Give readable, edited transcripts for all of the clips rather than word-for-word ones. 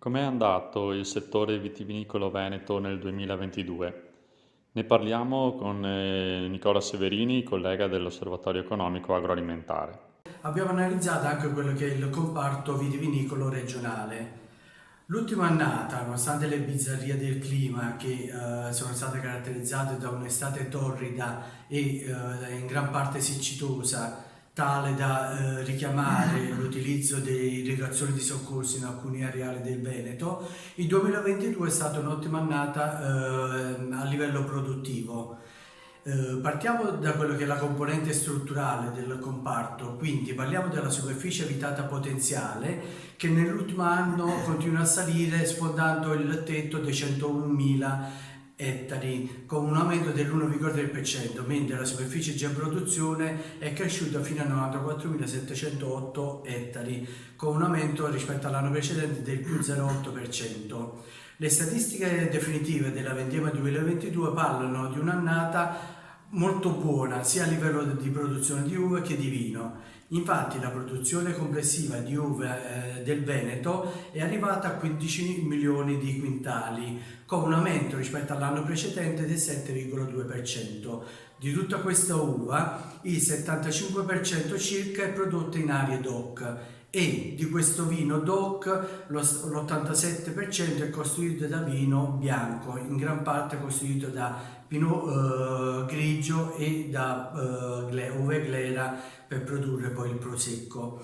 Com'è andato il settore vitivinicolo veneto nel 2022? Ne parliamo con Nicola Severini, collega dell'Osservatorio Economico Agroalimentare. Abbiamo analizzato anche quello che è il comparto vitivinicolo regionale. L'ultima annata, nonostante le bizzarrie del clima che sono state caratterizzate da un'estate torrida e in gran parte siccitosa, tale da richiamare l'utilizzo di irrigazioni di soccorso in alcuni areali del Veneto, il 2022 è stata un'ottima annata a livello produttivo. Partiamo da quello che è la componente strutturale del comparto, quindi parliamo della superficie abitata potenziale che nell'ultimo anno continua a salire sfondando il tetto dei 101.000 ettari con un aumento dell'1,3%, mentre la superficie già in produzione è cresciuta fino a 94.708 ettari con un aumento rispetto all'anno precedente del più 0,8%. Le statistiche definitive della Vendemmia 2022 parlano di un'annata molto buona sia a livello di produzione di uve che di vino. Infatti la produzione complessiva di uve del Veneto è arrivata a 15 milioni di quintali, con un aumento rispetto all'anno precedente del 7,2%. Di tutta questa uva il 75% circa è prodotto in aree DOC e di questo vino DOC l'87% è costituito da vino bianco, in gran parte costituito da vino grigio e da uve glera per produrre poi il prosecco.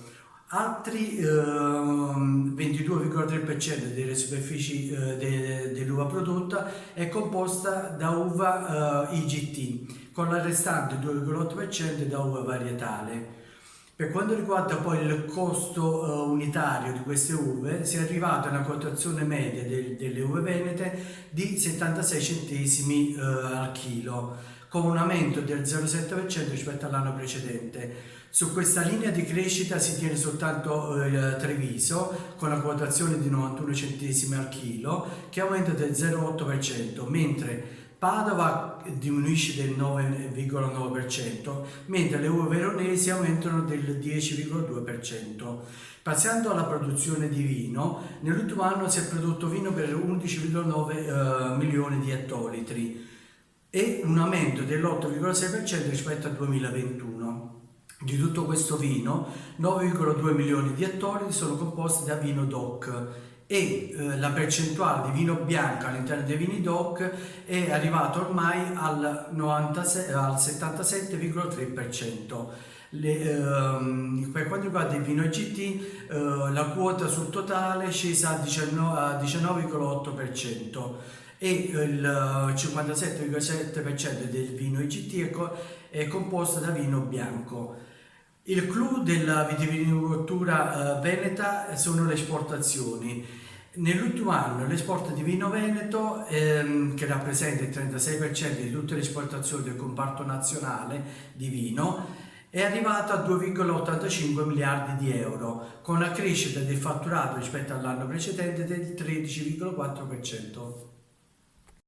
Altri 22,3% delle superfici dell'uva prodotta è composta da uva IGT, con la restante 2,8% da uva varietale. Per quanto riguarda poi il costo unitario di queste uve, si è arrivato a una quotazione media delle uve venete di 76 centesimi al chilo, con un aumento del 0,7% rispetto all'anno precedente. Su questa linea di crescita si tiene soltanto Treviso, con la quotazione di 91 centesimi al chilo, che aumenta del 0,8%, mentre Padova diminuisce del 9,9%, mentre le uve veronesi aumentano del 10,2%. Passando alla produzione di vino, nell'ultimo anno si è prodotto vino per 11,9 milioni di ettolitri e un aumento dell'8,6% rispetto al 2021. Di tutto questo vino, 9,2 milioni di ettolitri sono composti da vino DOC e la percentuale di vino bianco all'interno dei vini DOC è arrivata ormai al 77,3%. Per quanto riguarda il vino GT, la quota sul totale è scesa a 19,8% e il 57,7% del vino IGT è composto da vino bianco. Il clou della vitivinicoltura veneta sono le esportazioni. Nell'ultimo anno l'export di vino veneto, che rappresenta il 36% di tutte le esportazioni del comparto nazionale di vino, è arrivato a 2,85 miliardi di euro, con una crescita del fatturato rispetto all'anno precedente del 13,4%.